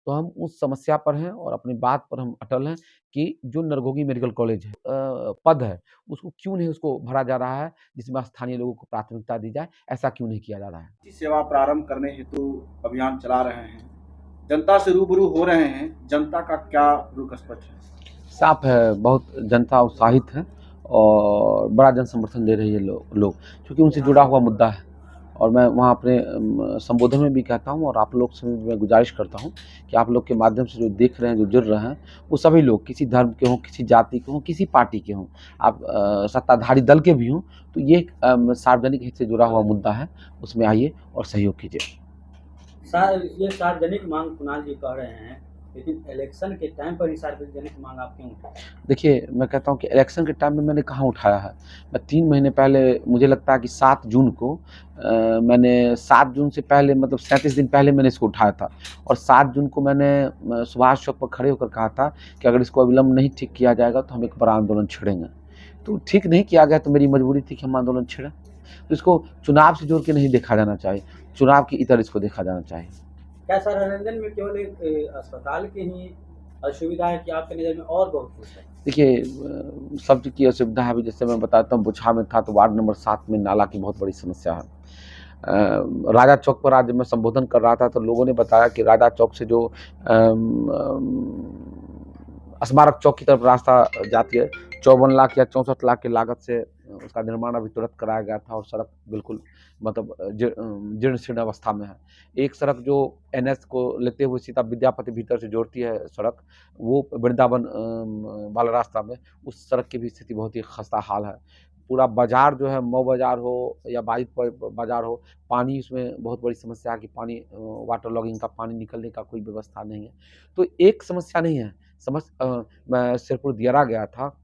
तो हम उस समस्या पर हैं और अपनी बात पर हम अटल हैं कि जो नरगोगी मेडिकल कॉलेज है पद है, उसको क्यों नहीं उसको भरा जा रहा है, जिसमें स्थानीय लोगों को प्राथमिकता दी जाए, ऐसा क्यों नहीं किया जा रहा है? सेवा प्रारंभ करने हेतु अभियान चला रहे हैं, जनता से रूबरू हो रहे हैं, जनता का क्या रुख स्पष्ट है? साफ है, बहुत जनता उत्साहित है और बड़ा जन समर्थन दे रही है लोग, क्योंकि उनसे जुड़ा हुआ मुद्दा है। और मैं वहाँ अपने संबोधन में भी कहता हूँ और आप लोग से भी मैं गुजारिश करता हूँ कि आप लोग के माध्यम से जो देख रहे हैं, जो जुड़ रहे हैं, वो सभी लोग किसी धर्म के हों, किसी जाति के हों, किसी पार्टी के हों, आप सत्ताधारी दल के भी हों, तो ये सार्वजनिक हित से जुड़ा हुआ मुद्दा है, उसमें आइए और सहयोग कीजिए। ये सार्वजनिक मांग कुणाल जी कह रहे हैं, लेकिन इलेक्शन के टाइम पर ही सार्वजनिक मांग आप क्यों उठाए? देखिए, मैं कहता हूँ कि इलेक्शन के टाइम में मैंने कहाँ उठाया है। मैं 3 महीने पहले, मुझे लगता है कि 7 जून को मैंने 7 जून से पहले, मतलब 37 दिन पहले मैंने इसको उठाया था और 7 जून को मैंने सुभाष चौक पर खड़े होकर कहा था कि अगर इसको अविलंब नहीं ठीक किया जाएगा तो हम एक बड़ा आंदोलन छेड़ेंगे। तो ठीक नहीं किया गया तो मेरी मजबूरी थी कि हम आंदोलन छेड़ें। तो इसको चुनाव से जोड़ के नहीं देखा जाना चाहिए, चुनाव की इतर इसको देखा जाना चाहिए। क्या सरायरंजन में केवल एक अस्पताल की ही असुविधा है कि आपकी नज़र में और बहुत कुछ है? देखिए, सब चीज़ की असुविधा है। अभी जैसे मैं बताता हूँ, बुछा में था तो वार्ड नंबर 7 में नाला की बहुत बड़ी समस्या है। राजा चौक पर आज जब मैं संबोधन कर रहा था तो लोगों ने बताया कि राजा चौक से जो स्मारक चौक की तरफ रास्ता जाती है, 54 लाख या 64 लाख की लागत से उसका निर्माण अभी तुरंत कराया गया था और सड़क बिल्कुल, मतलब जीर्ण शीर्ण अवस्था में है। एक सड़क जो एनएच को लेते हुए सीधा विद्यापति भीतर से जोड़ती है सड़क, वो वृंदावन वाला रास्ता में, उस सड़क की भी स्थिति बहुत ही खस्ता हाल है। पूरा बाजार जो है, मऊ बाजार हो या बाजित बाजार हो, पानी उसमें बहुत बड़ी समस्या है कि पानी, वाटर लॉगिंग का पानी निकलने का कोई व्यवस्था नहीं है। तो एक समस्या नहीं है, मैं सिरपुर दियारा गया था।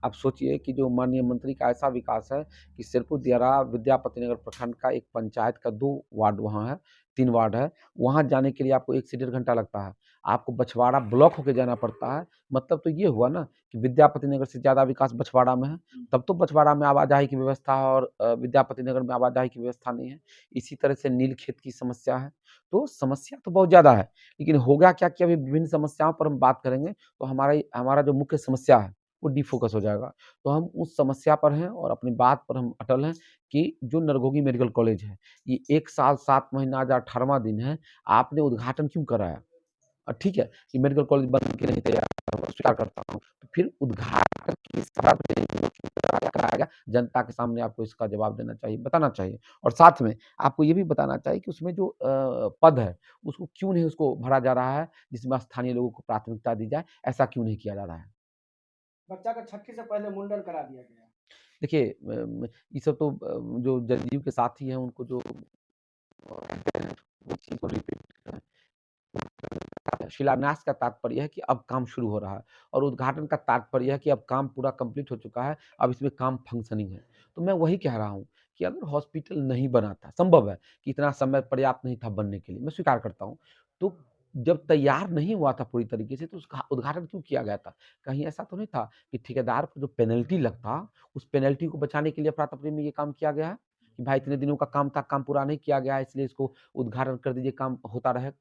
आप सोचिए कि जो माननीय मंत्री का ऐसा विकास है कि सिरपुर दियारा विद्यापति नगर प्रखंड का एक पंचायत का 2 वार्ड वहाँ है, 3 वार्ड है। वहाँ जाने के लिए आपको 1 से डेढ़ घंटा लगता है। आपको बछवाड़ा ब्लॉक होके जाना पड़ता है। मतलब तो ये हुआ ना कि विद्यापति नगर से ज़्यादा विकास बछवाड़ा में है। तब तो बछवाड़ा में आवाजाही की व्यवस्था है और विद्यापति नगर में आवाजाही की व्यवस्था नहीं है। इसी तरह से नीलखेत की समस्या है। तो समस्या तो बहुत ज़्यादा है, लेकिन होगा क्या कि अभी विभिन्न समस्याओं पर हम बात करेंगे तो हमारा जो मुख्य समस्या है वो डिफ़ोकस हो जाएगा। तो हम उस समस्या पर हैं और अपनी बात पर हम अटल हैं कि जो नरगोगी मेडिकल कॉलेज है, ये 1 साल 7 महीना आज 18वाँ दिन है, आपने उद्घाटन क्यों कराया? ठीक है कि मेडिकल कॉलेज बन के नहीं तैयार हुआ, स्वीकार करता हूँ। तो फिर उद्घाटन किस बात पे क्यों कराया गया? जनता के सामने आपको इसका जवाब देना चाहिए, बताना चाहिए और साथ में आपको ये भी बताना चाहिए कि उसमें जो पद है, उसको क्यों नहीं उसको भरा जा रहा है, जिसमें स्थानीय लोगों को प्राथमिकता दी जाए, ऐसा क्यों नहीं किया जा रहा है? बच्चा का छठी से पहले मुंडन करा दिया गया। देखिए, ये सब तो जो जदयू के साथी हैं उनको जो कहते हैं वो चीज़ को रिपीट शिलान्यास का तात्पर्य है कि अब काम शुरू हो रहा है और उद्घाटन का तात्पर्य है कि अब काम पूरा कंप्लीट हो चुका है, अब इसमें काम फंक्शनिंग है। तो मैं वही कह रहा हूँ कि अगर हॉस्पिटल नहीं बना था, संभव है कि इतना समय पर्याप्त नहीं था बनने के लिए, मैं स्वीकार करता हूँ। तो जब तैयार नहीं हुआ था पूरी तरीके से तो उसका उद्घाटन क्यों किया गया था? कहीं ऐसा तो नहीं था कि ठेकेदार को जो पेनल्टी लगता, उस पेनल्टी को बचाने के लिए अफरा-तफरी में ये काम किया गया है? कि भाई इतने दिनों का काम था, काम पूरा नहीं किया गया है इसलिए इसको उद्घाटन कर दीजिए, काम होता रहे।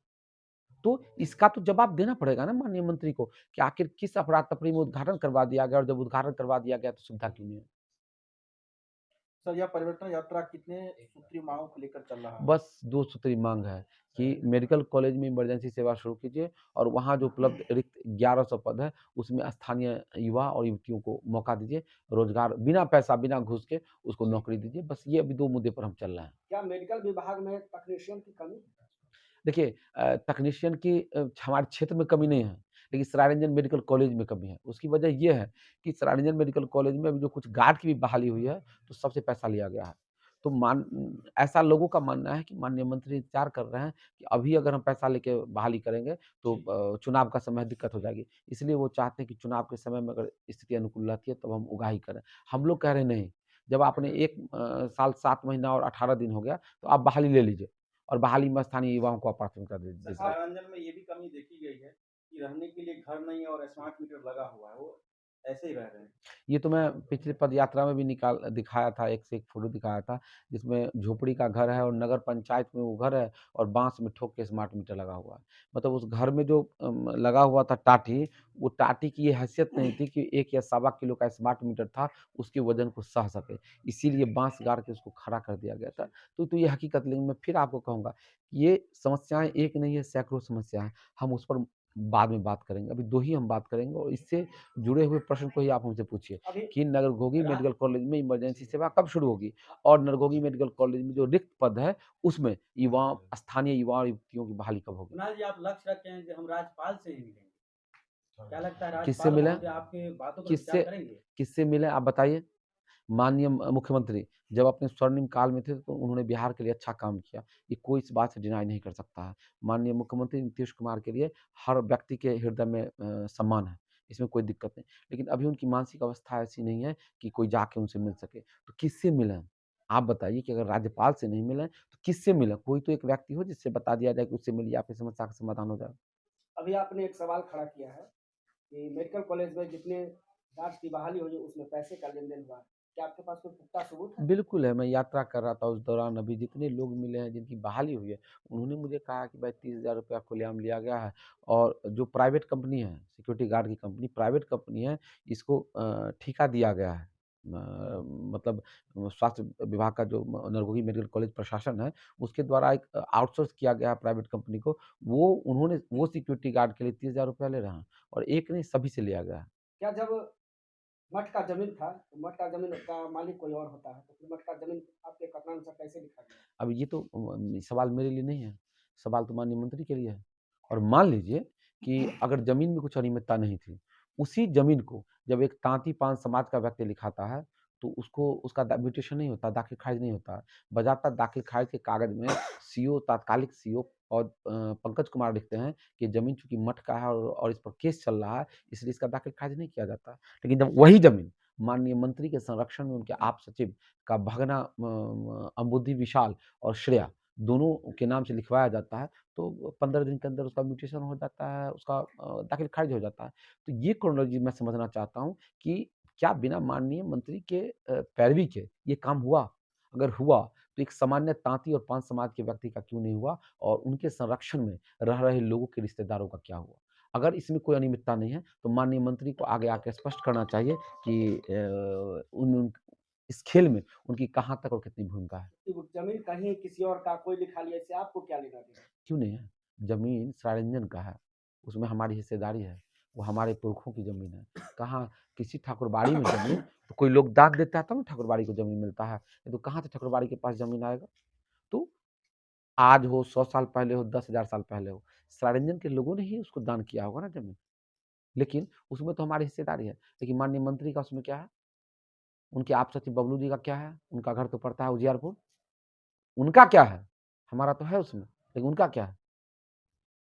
तो इसका तो जवाब देना पड़ेगा ना माननीय मंत्री को कि आखिर किस अफरा-तफरी में उद्घाटन करवा दिया गया और जब उद्घाटन करवा दिया गया तो सुविधा क्यों नहीं है? सर, यह परिवर्तन यात्रा कितने सूत्री मांगों को लेकर चल रहा है? बस 2 सूत्री माँग है कि मेडिकल कॉलेज में इमरजेंसी सेवा शुरू कीजिए और वहाँ जो उपलब्ध रिक्त 1100 पद है, उसमें स्थानीय युवा और युवतियों को मौका दीजिए, रोज़गार बिना पैसा, बिना घूस के उसको नौकरी दीजिए। बस ये अभी 2 मुद्दे पर हम चल रहे हैं। क्या मेडिकल विभाग में तकनीशियन की कमी है? देखिए, तकनीशियन की हमारे क्षेत्र में कमी नहीं है, लेकिन सरायरंजन मेडिकल कॉलेज में कमी है। उसकी वजह ये है कि सरायरंजन मेडिकल कॉलेज में अभी जो कुछ गार्ड की भी बहाली हुई है, तो सबसे पैसा लिया गया है। तो ऐसा लोगों का मानना है कि माननीय मंत्री इंतज़ार कर रहे हैं कि अभी अगर हम पैसा लेके बहाली करेंगे तो चुनाव का समय दिक्कत हो जाएगी। इसलिए वो चाहते हैं कि चुनाव के समय में अगर स्थिति अनुकूल रहती है तब हम उगाही करें। हम लोग कह रहे हैं नहीं, जब आपने 1 साल 7 महीना और 18 दिन हो गया, तो आप बहाली ले लीजिए। और बहाली में स्थानीय युवाओं को आप प्राथमिकता दे दीजिए। सरायरंजन में ये भी कमी देखी गई है कि रहने के लिए घर नहीं और स्मार्ट मीटर लगा हुआ है, वो ऐसे ही रह रहे हैं। ये तो मैं पिछले पद यात्रा में भी दिखाया था, एक से एक फ़ोटो दिखाया था, जिसमें झोपड़ी का घर है और नगर पंचायत में वो घर है और बाँस में ठोक के स्मार्ट मीटर लगा हुआ है। मतलब उस घर में जो लगा हुआ था टाटी, वो टाटी की ये हैसियत नहीं थी कि 1 या सवा किलो का स्मार्ट मीटर था, उसके वज़न को सह सके। इसीलिए बाँस गाड़ के उसको खड़ा कर दिया गया था। तो ये हकीकत, लेकिन मैं फिर आपको कहूँगा, ये समस्याएँ एक नहीं है, सैकड़ों समस्या हैं। हम उस पर बाद में बात करेंगे। अभी 2 ही हम बात करेंगे और इससे जुड़े हुए प्रश्न को ही आप हमसे पूछिए अभी कि नरघोघी रा मेडिकल कॉलेज में इमरजेंसी सेवा कब शुरू होगी? और नरघोघी मेडिकल कॉलेज में जो रिक्त पद है, उसमें स्थानीय युवा और युवतियों की बहाली कब होगी? कुणाल जी, आप लक्ष्य रखे हैं कि हम राज्यपाल से ही मिलेंगे। क्या लगता है किससे राज्यपाल मिलें? महोदय आपकी बातों पर विचार किससे करेंगे? किससे मिलें आप बताइए? माननीय मुख्यमंत्री जब अपने स्वर्णिम काल में थे तो उन्होंने बिहार के लिए अच्छा काम किया। ये कोई इस बात से डिनाई नहीं कर सकता है। माननीय मुख्यमंत्री नीतीश कुमार के लिए हर व्यक्ति के हृदय में सम्मान है। इसमें कोई दिक्कत नहीं। लेकिन अभी उनकी मानसिक अवस्था ऐसी नहीं है कि कोई जाके उनसे मिल सके। तो किससे मिलें? आप बताइए कि अगर राज्यपाल से नहीं मिले तो किससे मिलें? कोई तो एक व्यक्ति हो जिससे बता दिया जाए कि उससे मिलिए, आपकी समस्या का समाधान हो जाए। अभी आपने एक सवाल खड़ा किया है कि मेडिकल कॉलेज में जितने जाँच की बहाली हुई उसमें पैसे का लेन-देन हुआ है। क्या आपके पास कोई पुख्ता सबूत है? बिल्कुल है, मैं यात्रा कर रहा था उस दौरान, अभी जितने लोग मिले हैं जिनकी बहाली हुई है, उन्होंने मुझे कहा कि भाई 30,000 रुपया खुलेआम लिया गया है और जो प्राइवेट कंपनी है, सिक्योरिटी गार्ड की कंपनी, प्राइवेट कंपनी है, इसको ठेका दिया गया है। मतलब स्वास्थ्य विभाग का जो नरगोही मेडिकल कॉलेज प्रशासन है, उसके द्वारा एक आउटसोर्स किया गया है प्राइवेट कंपनी को, वो सिक्योरिटी गार्ड के लिए 30,000 रुपया ले रहे हैं और एक नहीं, सभी से लिया गया है। क्या जब मठ का ज़मीन था, तो मठ का ज़मीन का मालिक कोई और होता है, तो फिर मठ का ज़मीन आपके कथनानुसार कैसे लिखा गया? अब ये तो सवाल मेरे लिए नहीं है, सवाल तो माननीय मंत्री के लिए है। और मान लीजिए कि अगर ज़मीन में कुछ अनियमितता नहीं थी, उसी ज़मीन को जब एक ताँती-पान समाज का व्यक्ति लिखाता है, तो उसको उसका म्यूटेशन नहीं होता, दाखिल-खारिज नहीं होता। बजाता दाखिल-खारिज के कागज़ में सीओ, तात्कालिक सीओ और पंकज कुमार लिखते हैं कि ज़मीन चूँकि मठ का है और इस पर केस चल रहा है, इसलिए इसका दाखिल-खारिज नहीं किया जाता। लेकिन जब वही ज़मीन माननीय मंत्री के संरक्षण में उनके आप सचिव का भगना अंबुधि विशाल और श्रेया दोनों के नाम से लिखवाया जाता है, तो 15 दिन के अंदर उसका म्यूटेशन हो जाता है, उसका दाखिल-खारिज हो जाता है। तो ये क्रोनोलॉजी मैं समझना चाहता हूँ कि क्या बिना माननीय मंत्री के पैरवी के ये काम हुआ? अगर हुआ, तो एक सामान्य ताँती और पान समाज के व्यक्ति का क्यों नहीं हुआ और उनके संरक्षण में रह रहे लोगों के रिश्तेदारों का क्या हुआ? अगर इसमें कोई अनियमितता नहीं है, तो माननीय मंत्री को आगे आके स्पष्ट करना चाहिए कि उन इस खेल में उनकी कहाँ तक और कितनी भूमिका है? कि वो ज़मीन कहीं किसी और का कोई लिखा लिया, इससे आपको क्या लेना-देना? क्यों नहीं है? ज़मीन सार्वजनिक का है, उसमें हमारी हिस्सेदारी है, वो हमारे पुरखों की ज़मीन है। कहाँ किसी ठाकुरबाड़ी में ज़मीन तो कोई लोग दाद देता है तब ना ठाकुरबाड़ी को ज़मीन मिलता है, नहीं तो कहाँ से ठाकुरबाड़ी के पास ज़मीन आएगा? तो आज हो, 100 साल पहले हो, 10,000 साल पहले हो, सार्वजनिक के लोगों ने ही उसको दान किया होगा ना ज़मीन। लेकिन उसमें तो हमारी हिस्सेदारी है, लेकिन माननीय मंत्री का उसमें क्या है? उनके आप सचिव बबलू जी का क्या है? उनका घर तो पड़ता है उजियारपुर। उनका क्या है? हमारा तो है उसमें, लेकिन उनका क्या है?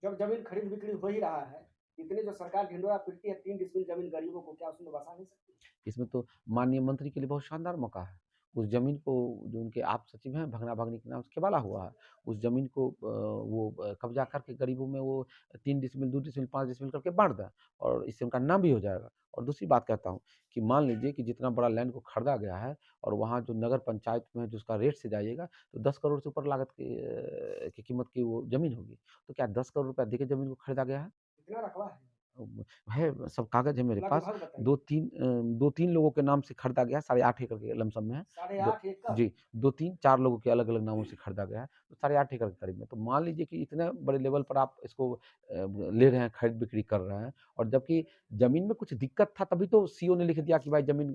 जब ज़मीन खरीद-बिक्री हो ही रहा है, इतने जो सरकार ढिंढोरा पीटती है 3 डिसमिल ज़मीन गरीबों को, क्या उसमें बसा नहीं सकती? इसमें तो माननीय मंत्री के लिए बहुत शानदार मौका है। उस ज़मीन को जो उनके आप सचिव हैं, भगना-भगनी के नाम से केवाला हुआ है। उस ज़मीन को कब्ज़ा करके गरीबों में वो 3 डिसमिल, 2 डिसमिल, 5 डिसमिल करके बाँट दें और इससे उनका नाम भी हो जाएगा। और दूसरी बात कहता हूँ कि मान लीजिए कि जितना बड़ा लैंड को खरीदा गया है और वहाँ जो नगर पंचायत में जो उसका रेट से जाइएगा, तो 10 करोड़ से ऊपर लागत की कीमत की वो ज़मीन होगी। तो क्या 10 करोड़ रुपया देके ज़मीन को खरीदा गया है? कितना रकबा है? है, सब कागज़ है मेरे पास। लगभग बताइए। 2-3 लोगों के नाम से खरीदा गया है, 8.5 एकड़ के लमसम में है। साढ़े दो 8 एकड़? जी, 2-3-4 लोगों के अलग-अलग नामों से खरीदा गया है, तो 8.5 एकड़ के करीब में। तो मान लीजिए कि इतने बड़े लेवल पर आप इसको ले रहे हैं, खरीद-बिक्री कर रहे हैं और जबकि ज़मीन में कुछ दिक्कत था तभी तो सीओ ने लिख दिया कि भाई ज़मीन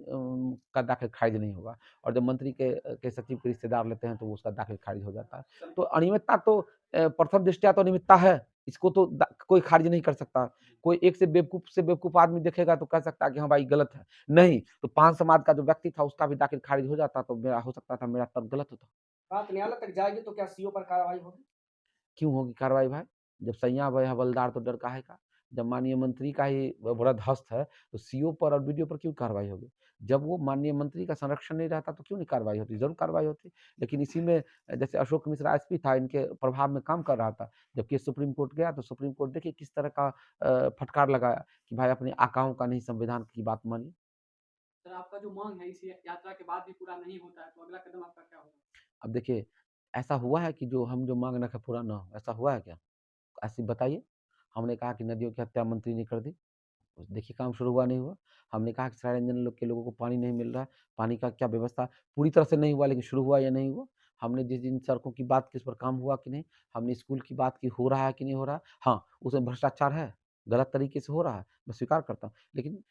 का दाखिल-खारिज नहीं होगा और जब मंत्री के सचिव के रिश्तेदार लेते हैं, तो वो उसका दाखिल-खारिज हो जाता है। तो अनियमितता तो प्रथम दृष्टया तो अनियमितता है, इसको तो कोई खारिज नहीं कर सकता। कोई एक से बेवकूफ़ आदमी देखेगा तो कह सकता है कि हाँ भाई गलत है। नहीं, तो पान समाज का जो व्यक्ति था उसका भी दाखिल-खारिज हो जाता तो मेरा हो सकता था मेरा तर्क गलत होता। बात न्यायालय तक जाएगी तो क्या सीओ पर कार्रवाई होगी? क्यों होगी कार्रवाई भाई? जब सैयाँ वै हवलदार तो डर काहे का? जब माननीय मंत्री का ही बड़ा ध्वस्त है, तो सीओ पर और बीडीओ पर क्यों कार्रवाई होगी? जब वो माननीय मंत्री का संरक्षण नहीं रहता तो क्यों नहीं कार्रवाई होती? ज़रूर कार्रवाई होती। लेकिन इसी में जैसे अशोक मिश्रा एसपी था, इनके प्रभाव में काम कर रहा था। जब केस सुप्रीम कोर्ट गया तो सुप्रीम कोर्ट देखिए किस तरह का फटकार लगाया कि भाई अपने आकाओं का नहीं, संविधान की बात मानिए। सर आपका जो मांग है इस यात्रा के बाद भी पूरा नहीं होता है, तो अगला कदम आपका क्या होगा? अब देखिए, ऐसा हुआ है कि जो हम जो माँग रखे पूरा ना हो, ऐसा हुआ है क्या? ऐसे बताइए। हमने कहा कि नदियों की हत्या मंत्री ने कर दी, देखिए काम शुरू हुआ नहीं हुआ। हमने कहा कि सरायरंजन लोग के लोगों को पानी नहीं मिल रहा है, पानी का क्या व्यवस्था पूरी तरह से नहीं हुआ, लेकिन शुरू हुआ या नहीं हुआ। हमने जिस दिन सड़कों की बात की उस पर काम हुआ कि नहीं, हमने स्कूल की बात की हो रहा है कि नहीं हो रहा है। हाँ, उसमें भ्रष्टाचार है, गलत तरीके से हो रहा है, मैं स्वीकार करता हूँ। लेकिन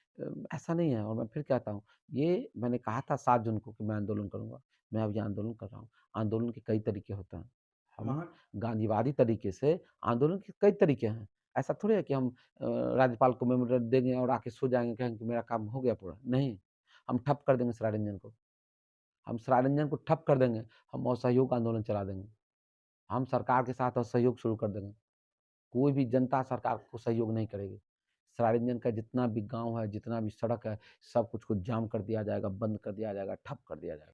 ऐसा नहीं है और मैं फिर कहता हूँ, ये मैंने कहा था 7 जून को कि मैं आंदोलन करूँगा, मैं अब ये आंदोलन कर रहा हूँ। आंदोलन के कई तरीके होते हैं। हम गांधीवादी तरीके से आंदोलन के कई तरीके हैं। ऐसा थोड़ी है कि हम राज्यपाल को मेमोरेंडम देंगे और आके सो जाएँगे, कहेंगे कि मेरा काम हो गया पूरा। नहीं, हम ठप कर देंगे सराय-रंजन को। हम सराय-रंजन को ठप कर देंगे, हम असहयोग आंदोलन चला देंगे। हम सरकार के साथ असहयोग शुरू कर देंगे। कोई भी जनता सरकार को सहयोग नहीं करेगी। सराय-रंजन का जितना भी गाँव है, जितना भी सड़क है, सब कुछ को जाम कर दिया जाएगा, बंद कर दिया जाएगा, ठप कर दिया जाएगा।